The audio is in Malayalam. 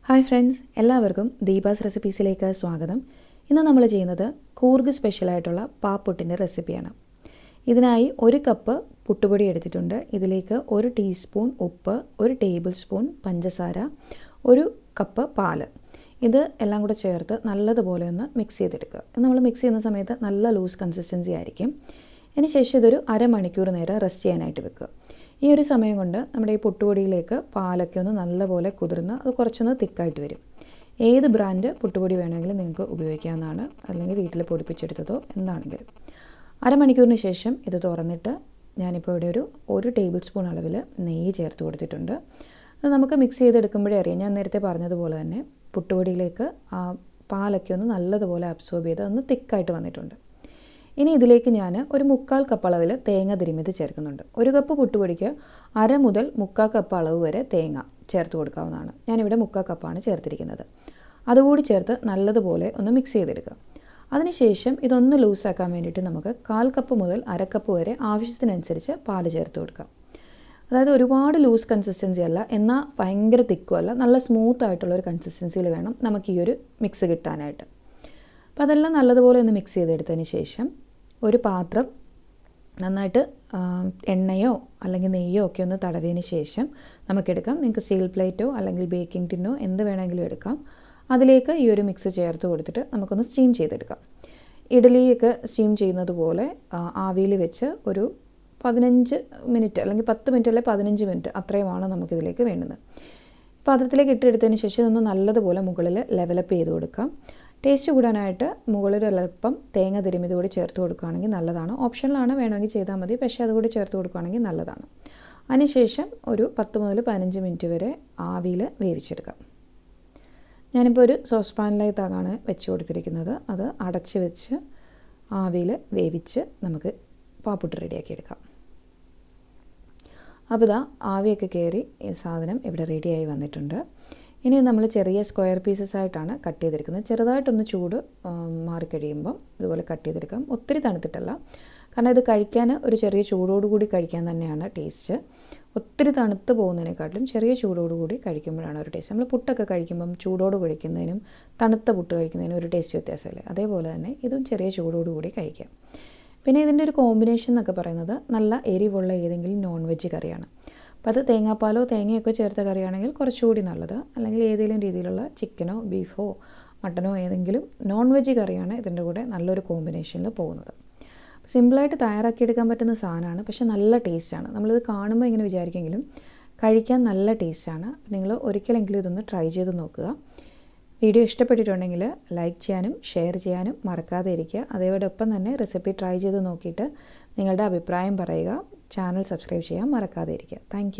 ഹായ് ഫ്രണ്ട്സ്, എല്ലാവർക്കും ദീപാസ് റെസിപ്പീസിലേക്ക് സ്വാഗതം. ഇന്ന് നമ്മൾ ചെയ്യുന്നത് കൂർഗ് സ്പെഷ്യലായിട്ടുള്ള പാപ്പുട്ടിൻ്റെ റെസിപ്പിയാണ്. ഇതിനായി 1 കപ്പ് പുട്ടുപൊടി എടുത്തിട്ടുണ്ട്. ഇതിലേക്ക് 1 ടീസ്പൂൺ ഉപ്പ്, 1 ടേബിൾ സ്പൂൺ പഞ്ചസാര, 1 കപ്പ് പാല്, ഇത് എല്ലാം കൂടെ ചേർത്ത് നല്ലതുപോലെ ഒന്ന് മിക്സ് ചെയ്തെടുക്കുക. നമ്മൾ മിക്സ് ചെയ്യുന്ന സമയത്ത് നല്ല ലൂസ് കൺസിസ്റ്റൻസി ആയിരിക്കും. അതിന് ശേഷം ഇതൊരു അരമണിക്കൂർ നേരം റെസ്റ്റ് ചെയ്യാനായിട്ട് വെക്കുക. ഈ ഒരു സമയം കൊണ്ട് നമ്മുടെ ഈ പുട്ടുപൊടിയിലേക്ക് പാലൊക്കെ ഒന്ന് നല്ലപോലെ കുതിർന്ന് അത് കുറച്ചൊന്ന് തിക്കായിട്ട് വരും. ഏത് ബ്രാൻഡ് പുട്ടുപൊടി വേണമെങ്കിലും നിങ്ങൾക്ക് ഉപയോഗിക്കാവുന്നതാണ്, അല്ലെങ്കിൽ വീട്ടിൽ പൊടിപ്പിച്ചെടുത്തതോ എന്താണെങ്കിലും. അരമണിക്കൂറിന് ശേഷം ഇത് തുറന്നിട്ട് ഞാനിപ്പോൾ ഇവിടെ ഒരു ടേബിൾ സ്പൂൺ അളവിൽ നെയ്യ് ചേർത്ത് കൊടുത്തിട്ടുണ്ട്. അത് നമുക്ക് മിക്സ് ചെയ്തെടുക്കുമ്പോഴേ അറിയാം. ഞാൻ നേരത്തെ പറഞ്ഞതുപോലെ തന്നെ പുട്ടുപൊടിയിലേക്ക് ആ പാലൊക്കെ ഒന്ന് നല്ലതുപോലെ അബ്സോർബ് ചെയ്ത് ഒന്ന് തിക്കായിട്ട് വന്നിട്ടുണ്ട്. ഇനി ഇതിലേക്ക് ഞാൻ ഒരു 1/4 കപ്പ് അളവിൽ തേങ്ങ തിരുമ്മിയത് ചേർക്കുന്നുണ്ട്. 1 കപ്പ് പുട്ടുപൊടിക്ക് 1/2 മുതൽ 1/4 കപ്പ് അളവ് വരെ തേങ്ങ ചേർത്ത് കൊടുക്കാവുന്നതാണ്. ഞാനിവിടെ 1/4 കപ്പാണ് ചേർത്തിരിക്കുന്നത്. അതുകൂടി ചേർത്ത് നല്ലതുപോലെ ഒന്ന് മിക്സ് ചെയ്തെടുക്കുക. അതിനുശേഷം ഇതൊന്ന് ലൂസാക്കാൻ വേണ്ടിയിട്ട് നമുക്ക് 1/4 കപ്പ് മുതൽ 1/2 കപ്പ് വരെ ആവശ്യത്തിനനുസരിച്ച് പാല് ചേർത്ത് കൊടുക്കാം. അതായത് ഒരുപാട് ലൂസ് കൺസിസ്റ്റൻസി അല്ല, എന്നാൽ ഭയങ്കര തിക്കും അല്ല, നല്ല സ്മൂത്ത് ആയിട്ടുള്ളൊരു കൺസിസ്റ്റൻസിയിൽ വേണം നമുക്ക് ഈ ഒരു മിക്സ് കിട്ടാനായിട്ട്. അപ്പോൾ അതെല്ലാം നല്ലതുപോലെ ഒന്ന് മിക്സ് ചെയ്തെടുത്തതിന് ശേഷം ഒരു പാത്രം നന്നായിട്ട് എണ്ണയോ അല്ലെങ്കിൽ നെയ്യോ ഒക്കെ ഒന്ന് തടവിയതിന് ശേഷം നമുക്കെടുക്കാം. നിങ്ങൾക്ക് സ്റ്റീൽ പ്ലേറ്റോ അല്ലെങ്കിൽ ബേക്കിംഗ് ടിന്നോ എന്ത് വേണമെങ്കിലും എടുക്കാം. അതിലേക്ക് ഈ ഒരു മിക്സ് ചേർത്ത് കൊടുത്തിട്ട് നമുക്കൊന്ന് സ്റ്റീം ചെയ്തെടുക്കാം. ഇഡ്ഡലിയൊക്കെ സ്റ്റീം ചെയ്യുന്നത് പോലെ ആവിയിൽ വെച്ച് ഒരു 15 മിനിറ്റ് അല്ലെങ്കിൽ 10 മിനിറ്റ് അല്ലെങ്കിൽ 15 മിനിറ്റ് അത്രയുമാണ് നമുക്കിതിലേക്ക് വേണ്ടുന്നത്. പാത്രത്തിലേക്ക് ഇട്ടെടുത്തതിന് ശേഷം ഇതൊന്ന് നല്ലതുപോലെ മുകളിൽ ലെവലപ്പ് ചെയ്ത് കൊടുക്കാം. ടേസ്റ്റ് കൂടാനായിട്ട് മുകളിൽ ഒരൽപ്പം തേങ്ങ തിരുമ്മിയത് കൂടി ചേർത്ത് കൊടുക്കുകയാണെങ്കിൽ നല്ലതാണ്. ഓപ്ഷനിലാണ്, വേണമെങ്കിൽ ചെയ്താൽ മതി, പക്ഷേ അതുകൂടി ചേർത്ത് കൊടുക്കുകയാണെങ്കിൽ നല്ലതാണ്. അതിനുശേഷം ഒരു 10 മുതൽ 15 മിനിറ്റ് വരെ ആവിയിൽ വേവിച്ചെടുക്കാം. ഞാനിപ്പോൾ ഒരു സോസ് പാനിലേക്കാണ് വെച്ച് കൊടുത്തിരിക്കുന്നത്. അത് അടച്ച് വെച്ച് ആവിയിൽ വേവിച്ച് നമുക്ക് പാപ്പുട്ട് റെഡിയാക്കി എടുക്കാം. അപ്പോൾ ഇതാ ആവിയൊക്കെ കയറി ഈ സാധനം ഇവിടെ റെഡിയായി വന്നിട്ടുണ്ട്. ഇനി നമ്മൾ ചെറിയ സ്ക്വയർ പീസസ് ആയിട്ടാണ് കട്ട് ചെയ്തെടുക്കുന്നത്. ചെറുതായിട്ടൊന്ന് ചൂട് മാറിക്കഴിയുമ്പം ഇതുപോലെ കട്ട് ചെയ്തെടുക്കാം. ഒത്തിരി തണുത്തിട്ടല്ല, കാരണം ഇത് കഴിക്കാൻ ഒരു ചെറിയ ചൂടോടുകൂടി കഴിക്കാൻ തന്നെയാണ് ടേസ്റ്റ്. ഒത്തിരി തണുത്ത് പോകുന്നതിനെക്കാട്ടിലും ചെറിയ ചൂടോടുകൂടി കഴിക്കുമ്പോഴാണ് ഒരു ടേസ്റ്റ്. നമ്മൾ പുട്ടൊക്കെ കഴിക്കുമ്പം ചൂടോട് കഴിക്കുന്നതിനും തണുത്ത പുട്ട് കഴിക്കുന്നതിനും ഒരു ടേസ്റ്റ് വ്യത്യാസമല്ലേ, അതേപോലെ തന്നെ ഇതും ചെറിയ ചൂടോടുകൂടി കഴിക്കാം. പിന്നെ ഇതിൻ്റെ ഒരു കോമ്പിനേഷൻ എന്നൊക്കെ പറയുന്നത് നല്ല എരിവുള്ള ഏതെങ്കിലും നോൺ വെജ് കറിയാണ്. അപ്പോൾ അത് തേങ്ങാപ്പാലോ തേങ്ങയൊക്കെ ചേർത്ത കറിയാണെങ്കിൽ കുറച്ചുകൂടി നല്ലത്. അല്ലെങ്കിൽ ഏതെങ്കിലും രീതിയിലുള്ള ചിക്കനോ ബീഫോ മട്ടനോ ഏതെങ്കിലും നോൺ വെജ് കറിയാണ് ഇതിൻ്റെ കൂടെ നല്ലൊരു കോമ്പിനേഷനിൽ പോകുന്നത്. സിമ്പിളായിട്ട് തയ്യാറാക്കിയെടുക്കാൻ പറ്റുന്ന സാധനമാണ്, പക്ഷേ നല്ല ടേസ്റ്റാണ്. നമ്മളിത് കാണുമ്പോൾ ഇങ്ങനെ വിചാരിക്കുമെങ്കിലും കഴിക്കാൻ നല്ല ടേസ്റ്റാണ്. നിങ്ങൾ ഒരിക്കലെങ്കിലും ഇതൊന്ന് ട്രൈ ചെയ്ത് നോക്കുക. വീഡിയോ ഇഷ്ടപ്പെട്ടിട്ടുണ്ടെങ്കിൽ ലൈക്ക് ചെയ്യാനും ഷെയർ ചെയ്യാനും മറക്കാതെ ഇരിക്കുക. അതോടൊപ്പം തന്നെ റെസിപ്പി ട്രൈ ചെയ്ത് നോക്കിയിട്ട് നിങ്ങളുടെ അഭിപ്രായം പറയുക. ചാനൽ സബ്സ്ക്രൈബ് ചെയ്യാൻ മറക്കാതെ ഇരിക്കുക. താങ്ക്